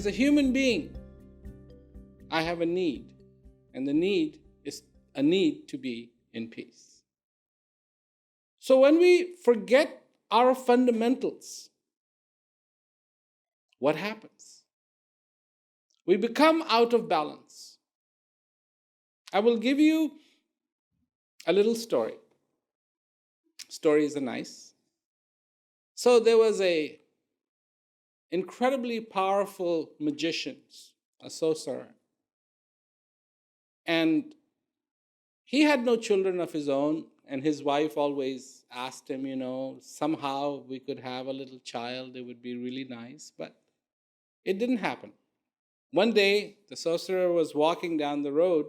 As a human being, I have a need, and the need is a need to be in peace. So when we forget our fundamentals, what happens? We become out of balance. I will give you a little story. Stories are nice. So there was a incredibly powerful magician, a sorcerer. And he had no children of his own, and his wife always asked him, somehow we could have a little child, it would be really nice, but it didn't happen. One day, the sorcerer was walking down the road,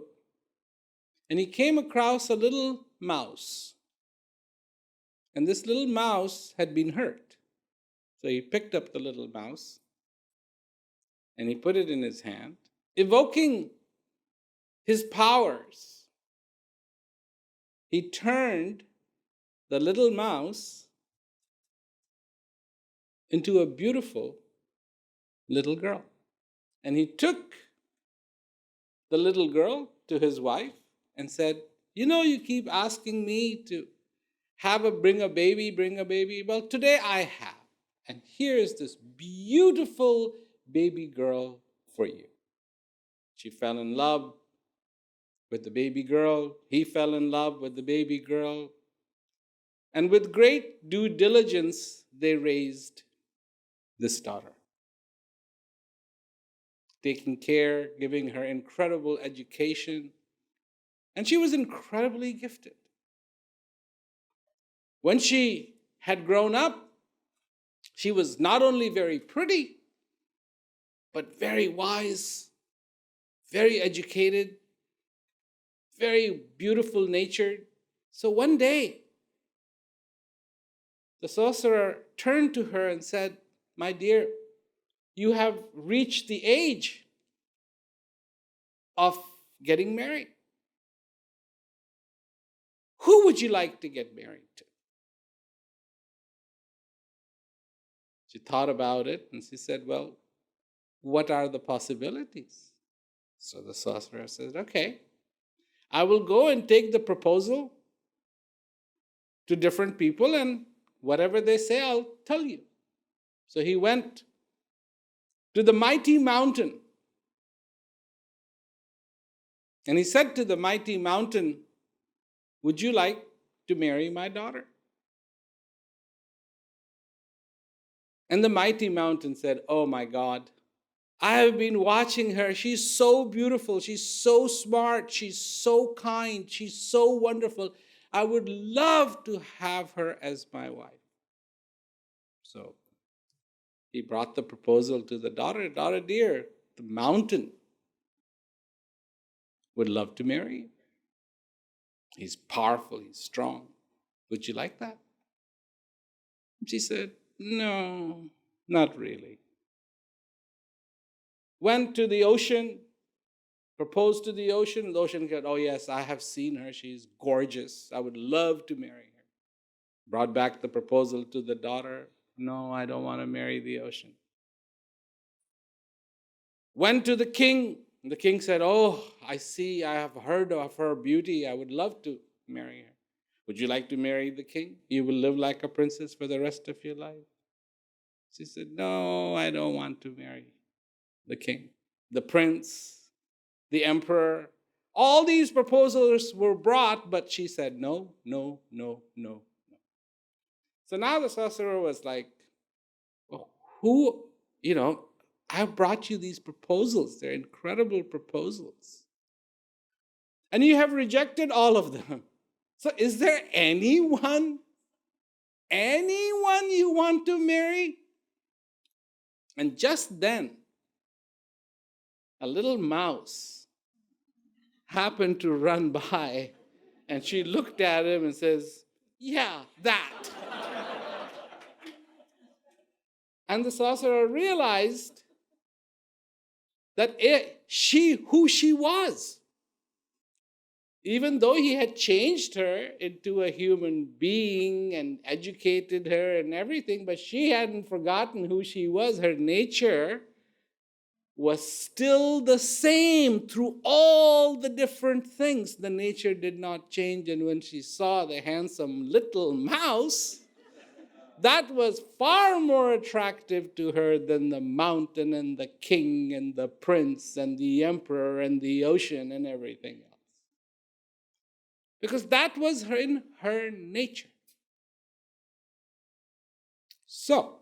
and he came across a little mouse. And this little mouse had been hurt. So he picked up the little mouse, and he put it in his hand, evoking his powers. He turned the little mouse into a beautiful little girl. And he took the little girl to his wife and said, you keep asking me to bring a baby. Well, today I have. And here's this beautiful baby girl for you. She fell in love with the baby girl. He fell in love with the baby girl. And with great due diligence, they raised this daughter, taking care, giving her incredible education. And she was incredibly gifted. When she had grown up, she was not only very pretty, but very wise, very educated, very beautiful natured. So one day, the sorcerer turned to her and said, "My dear, you have reached the age of getting married. Who would you like to get married to?" She thought about it and she said, "Well, what are the possibilities?" So the sorcerer said, "Okay, I will go and take the proposal to different people, and whatever they say, I'll tell you." So he went to the mighty mountain, and he said to the mighty mountain, "Would you like to marry my daughter?" And the mighty mountain said, "Oh my God, I have been watching her. She's so beautiful. She's so smart. She's so kind. She's so wonderful. I would love to have her as my wife." So he brought the proposal to the daughter. "Daughter dear, the mountain would love to marry you. He's powerful. He's strong. Would you like that?" She said, "No, not really." Went to the ocean, proposed to the ocean. The ocean said, "Oh yes, I have seen her. She's gorgeous. I would love to marry her." Brought back the proposal to the daughter. "No, I don't want to marry the ocean." Went to the king. The king said, "Oh, I see. I have heard of her beauty. I would love to marry her. Would you like to marry the king? You will live like a princess for the rest of your life." She said, "No, I don't want to marry the king, the prince, the emperor." All these proposals were brought, but she said, "No, no, no, no, no." So now the sorcerer was like, "Well, who, I brought you these proposals. They're incredible proposals. And you have rejected all of them. So is there anyone you want to marry?" And just then, a little mouse happened to run by, and she looked at him and says, "Yeah, that." And the sorcerer realized that who she was. Even though he had changed her into a human being and educated her and everything, but she hadn't forgotten who she was. Her nature was still the same through all the different things. The nature did not change. And when she saw the handsome little mouse, that was far more attractive to her than the mountain and the king and the prince and the emperor and the ocean and everything else. Because that was in her nature. So,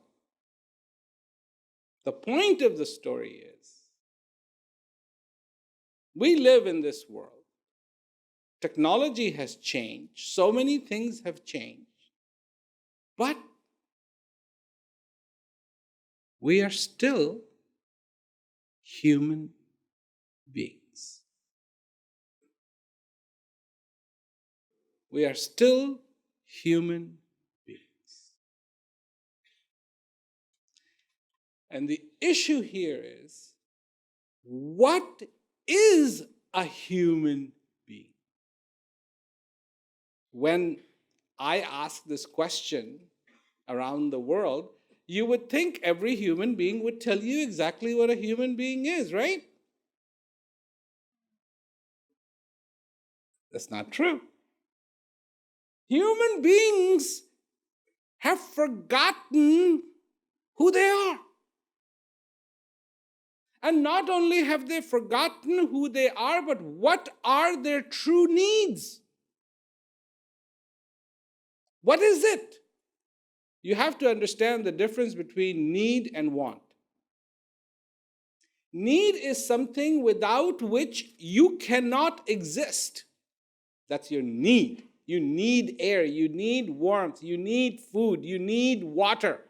the point of the story is, we live in this world. Technology has changed. So many things have changed. But we are still human beings. We are still human beings. And the issue here is, what is a human being? When I ask this question around the world, you would think every human being would tell you exactly what a human being is, right? That's not true. Human beings have forgotten who they are. And not only have they forgotten who they are, but what are their true needs? What is it? You have to understand the difference between need and want. Need is something without which you cannot exist. That's your need. You need air, you need warmth, you need food, you need water.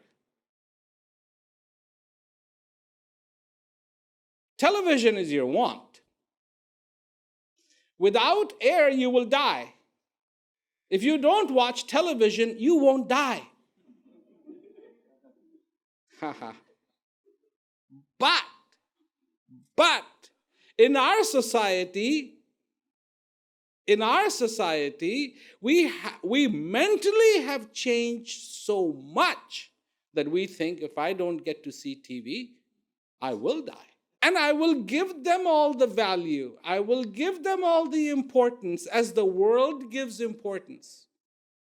Television is your want. Without air, you will die. If you don't watch television, you won't die. But in our society, we mentally have changed so much that we think, if I don't get to see TV, I will die. And I will give them all the value. I will give them all the importance as the world gives importance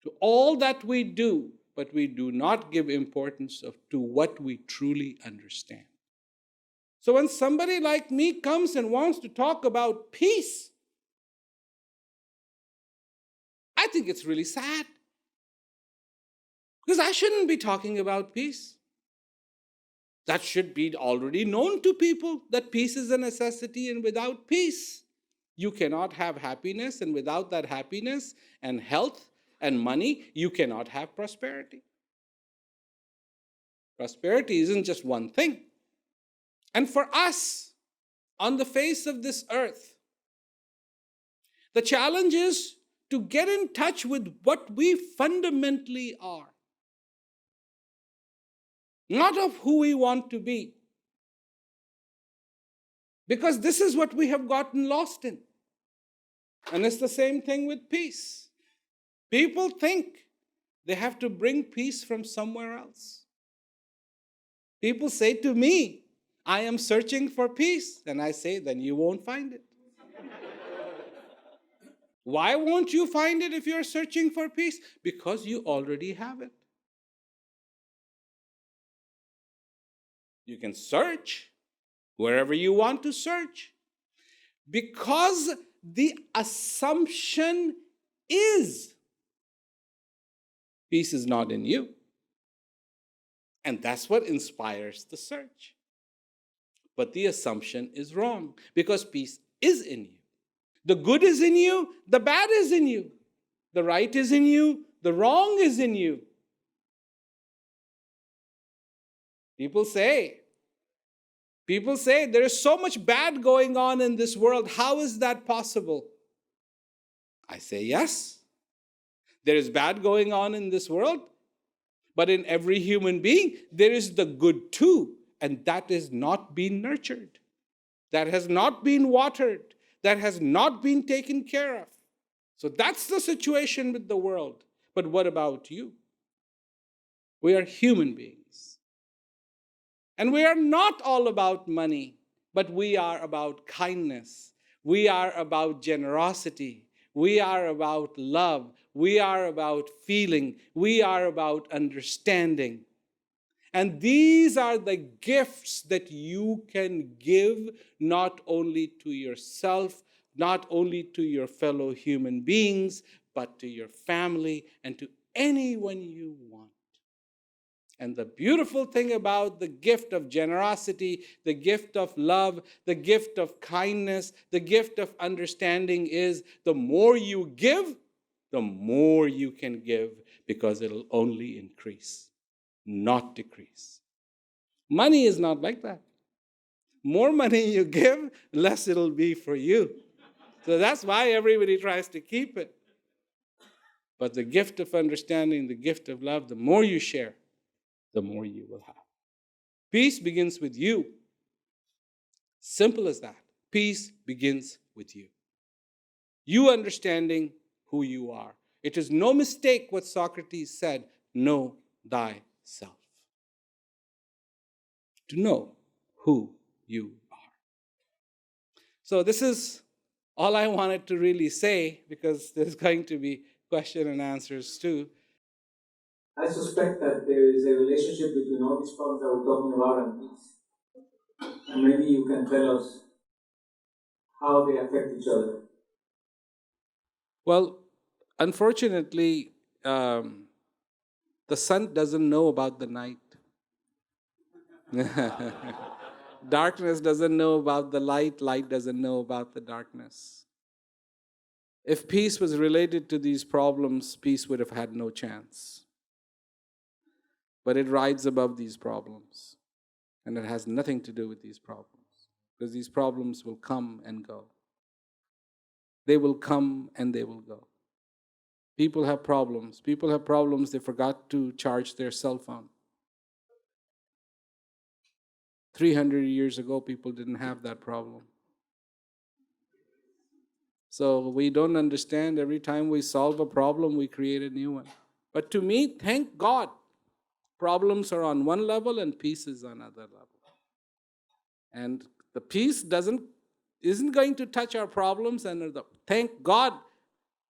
to all that we do, but we do not give importance to what we truly understand. So when somebody like me comes and wants to talk about peace, I think it's really sad. Because I shouldn't be talking about peace. That should be already known to people, that peace is a necessity, and without peace, you cannot have happiness, and without that happiness and health and money, you cannot have prosperity. Prosperity isn't just one thing. And for us, on the face of this earth, the challenge is to get in touch with what we fundamentally are. Not of who we want to be. Because this is what we have gotten lost in. And it's the same thing with peace. People think they have to bring peace from somewhere else. People say to me, I am searching for peace. And I say, then you won't find it. Why won't you find it if you're searching for peace? Because you already have it. You can search wherever you want to search. Because the assumption is peace is not in you. And that's what inspires the search. But the assumption is wrong, because peace is in you. The good is in you, the bad is in you. The right is in you, the wrong is in you. People say there is so much bad going on in this world. How is that possible? I say yes. There is bad going on in this world, but in every human being, there is the good too. And that is not being nurtured. That has not been watered. That has not been taken care of. So that's the situation with the world. But what about you? We are human beings. And we are not all about money. but we are about kindness. We are about generosity. We are about love. We are about feeling. We are about understanding. And these are the gifts that you can give not only to yourself, not only to your fellow human beings, but to your family and to anyone you want. And the beautiful thing about the gift of generosity, the gift of love, the gift of kindness, the gift of understanding is the more you give, the more you can give, because it'll only increase, not decrease. Money is not like that. More money you give, less it'll be for you. So that's why everybody tries to keep it. But the gift of understanding, the gift of love, the more you share, the more you will have. Peace begins with you. Simple as that. Peace begins with you. You understanding who you are. It is no mistake what Socrates said, know thyself. To know who you are. So this is all I wanted to really say, because there's going to be question and answers too. I suspect that there is a relationship between all these problems that we're talking about and peace. And maybe you can tell us how they affect each other. Well, unfortunately, the sun doesn't know about the night. Darkness doesn't know about the light. Light doesn't know about the darkness. If peace was related to these problems, peace would have had no chance. But it rides above these problems. And it has nothing to do with these problems. Because these problems will come and go. They will come and they will go. People have problems. People have problems. They forgot to charge their cell phone. 300 years ago, people didn't have that problem. So we don't understand. Every time we solve a problem, we create a new one. But to me, thank God, problems are on one level and peace is on another level. And the peace isn't going to touch our problems, and thank God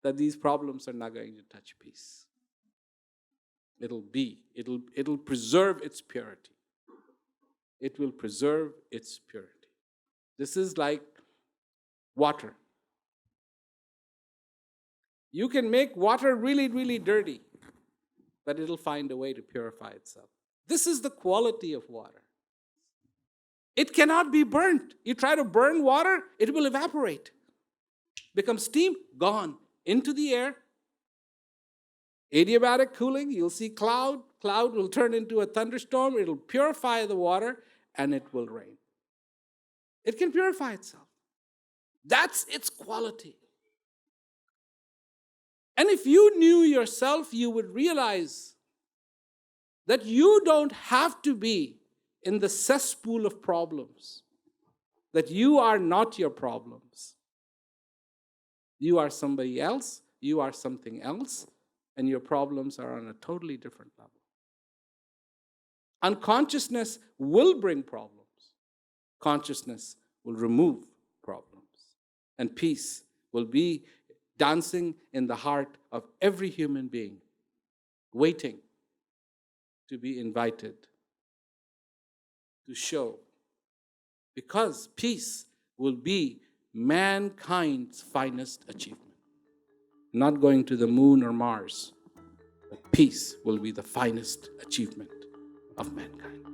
that these problems are not going to touch peace. It'll preserve its purity. It will preserve its purity. This is like water. You can make water really, really dirty, but it'll find a way to purify itself. This is the quality of water. It cannot be burnt. You try to burn water, it will evaporate. Become steam, gone into the air. Adiabatic cooling, you'll see cloud. Cloud will turn into a thunderstorm. It'll purify the water, and it will rain. It can purify itself. That's its quality. And if you knew yourself, you would realize that you don't have to be in the cesspool of problems, that you are not your problems. You are somebody else, you are something else, and your problems are on a totally different level. Unconsciousness will bring problems. Consciousness will remove problems. And peace will be dancing in the heart of every human being, waiting to be invited to show. Because peace will be mankind's finest achievement. Not going to the moon or Mars, but peace will be the finest achievement of mankind.